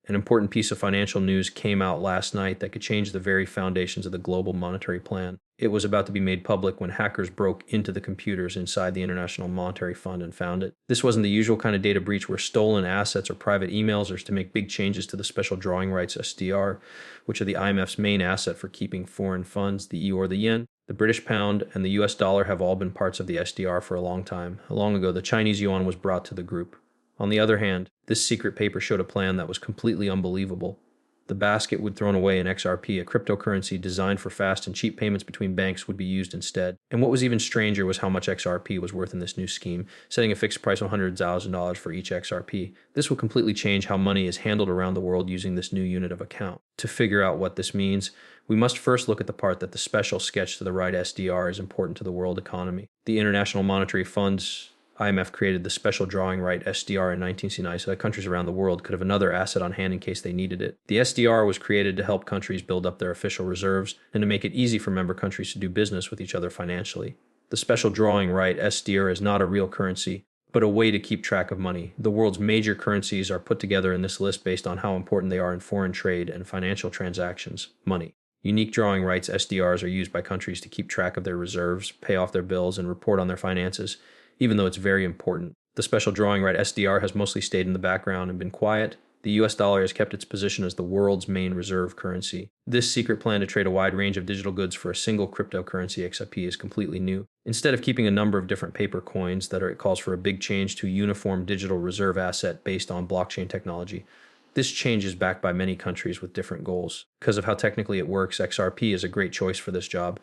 An important piece of financial news came out last night that could change the very foundations of the global monetary plan. It was about to be made public when hackers broke into the computers inside the International Monetary Fund and found it. This wasn't the usual kind of data breach where stolen assets or private emails are to make big changes to the special drawing rights SDR, which are the IMF's main asset for keeping foreign funds. The EU or the yen, the British pound, and the US dollar have all been parts of the SDR for a long time. Long ago, the Chinese yuan was brought to the group. On the other hand, this secret paper showed a plan that was completely unbelievable. The basket would thrown away in XRP, a cryptocurrency designed for fast and cheap payments between banks, would be used instead. And what was even stranger was how much XRP was worth in this new scheme, setting a fixed price of $100,000 for each XRP. This will completely change how money is handled around the world using this new unit of account. To figure out what this means, we must first look at the part that the special sketch to the right SDR is important to the world economy. The International Monetary Fund's IMF created the special drawing right SDR in 1969 so that countries around the world could have another asset on hand in case they needed it. The SDR was created to help countries build up their official reserves and to make it easy for member countries to do business with each other financially. The special drawing right SDR is not a real currency, but a way to keep track of money. The world's major currencies are put together in this list based on how important they are in foreign trade and financial transactions, money. Unique drawing rights SDRs are used by countries to keep track of their reserves, pay off their bills, and report on their finances, even though it's very important. The special drawing right SDR has mostly stayed in the background and been quiet. The US dollar has kept its position as the world's main reserve currency. This secret plan to trade a wide range of digital goods for a single cryptocurrency XRP is completely new. Instead of keeping a number of different paper coins, it calls for a big change to a uniform digital reserve asset based on blockchain technology. This change is backed by many countries with different goals. Because of how technically it works, XRP is a great choice for this job.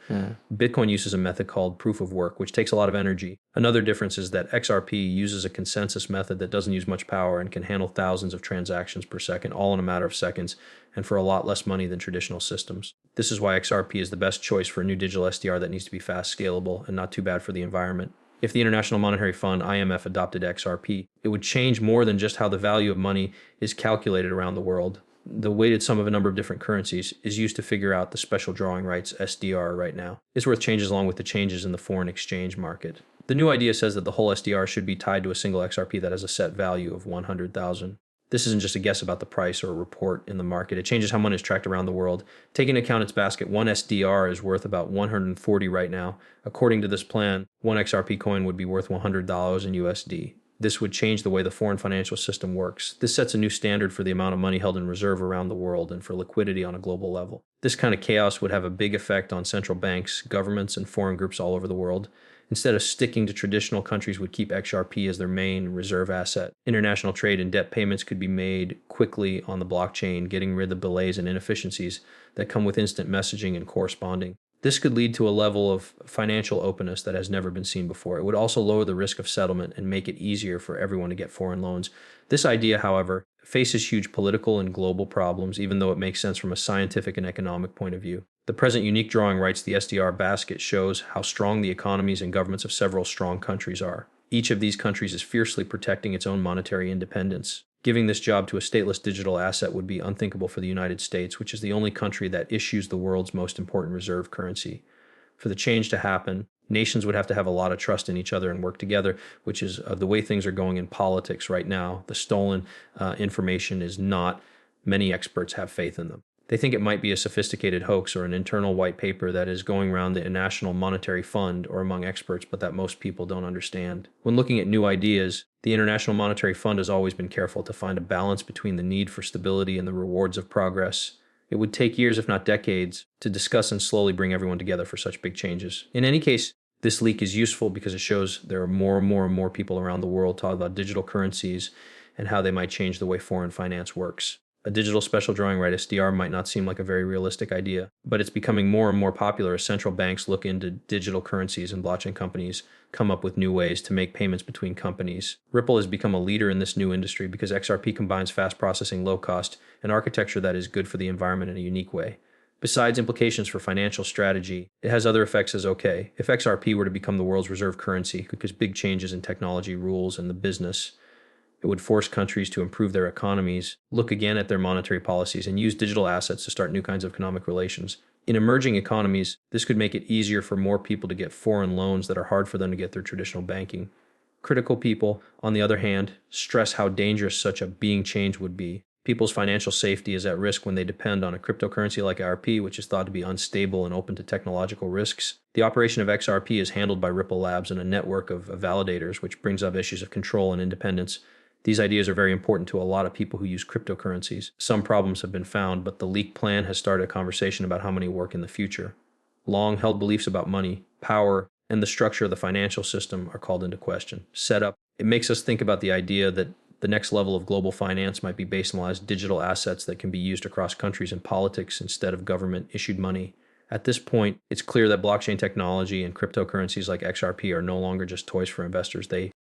Bitcoin uses a method called proof of work, which takes a lot of energy. Another difference is that XRP uses a consensus method that doesn't use much power and can handle thousands of transactions per second, all in a matter of seconds, and for a lot less money than traditional systems. This is why XRP is the best choice for a new digital SDR that needs to be fast, scalable, and not too bad for the environment. If the International Monetary Fund, IMF, adopted XRP, it would change more than just how the value of money is calculated around the world. The weighted sum of a number of different currencies is used to figure out the special drawing rights SDR right now. It's worth changes along with the changes in the foreign exchange market. The new idea says that the whole SDR should be tied to a single XRP that has a set value of 100,000. This isn't just a guess about the price or a report in the market. It changes how money is tracked around the world. Taking into account its basket, one SDR is worth about 140 right now. According to this plan, one XRP coin would be worth $100 in USD. This would change the way the foreign financial system works. This sets a new standard for the amount of money held in reserve around the world and for liquidity on a global level. This kind of chaos would have a big effect on central banks, governments, and foreign groups all over the world. Instead of sticking to traditional, countries would keep XRP as their main reserve asset. International trade and debt payments could be made quickly on the blockchain, getting rid of the delays and inefficiencies that come with instant messaging and corresponding. This could lead to a level of financial openness that has never been seen before. It would also lower the risk of settlement and make it easier for everyone to get foreign loans. This idea, however, faces huge political and global problems, even though it makes sense from a scientific and economic point of view. The present unique drawing rights, the SDR basket, shows how strong the economies and governments of several strong countries are. Each of these countries is fiercely protecting its own monetary independence. Giving this job to a stateless digital asset would be unthinkable for the United States, which is the only country that issues the world's most important reserve currency. For the change to happen, nations would have to have a lot of trust in each other and work together, which is the way things are going in politics right now. The stolen information is not. Many experts have faith in them. They think it might be a sophisticated hoax or an internal white paper that is going around the International Monetary Fund or among experts, but that most people don't understand. When looking at new ideas, the International Monetary Fund has always been careful to find a balance between the need for stability and the rewards of progress. It would take years, if not decades, to discuss and slowly bring everyone together for such big changes. In any case, this leak is useful because it shows there are more and more people around the world talking about digital currencies and how they might change the way foreign finance works. A digital special drawing right SDR might not seem like a very realistic idea, but it's becoming more and more popular as central banks look into digital currencies and blockchain companies come up with new ways to make payments between companies. Ripple has become a leader in this new industry because XRP combines fast processing, low cost, and architecture that is good for the environment in a unique way. Besides implications for financial strategy, it has other effects as okay. If XRP were to become the world's reserve currency, because big changes in technology, rules, and the business, it would force countries to improve their economies, look again at their monetary policies, and use digital assets to start new kinds of economic relations. In emerging economies, this could make it easier for more people to get foreign loans that are hard for them to get through traditional banking. Critical people, on the other hand, stress how dangerous such a being change would be. People's financial safety is at risk when they depend on a cryptocurrency like XRP, which is thought to be unstable and open to technological risks. The operation of XRP is handled by Ripple Labs and a network of validators, which brings up issues of control and independence. These ideas are very important to a lot of people who use cryptocurrencies. Some problems have been found, but the leaked plan has started a conversation about how many work in the future. Long-held beliefs about money, power, and the structure of the financial system are called into question. Setup. It makes us think about the idea that the next level of global finance might be based on digital assets that can be used across countries and politics instead of government-issued money. At this point, it's clear that blockchain technology and cryptocurrencies like XRP are no longer just toys for investors. They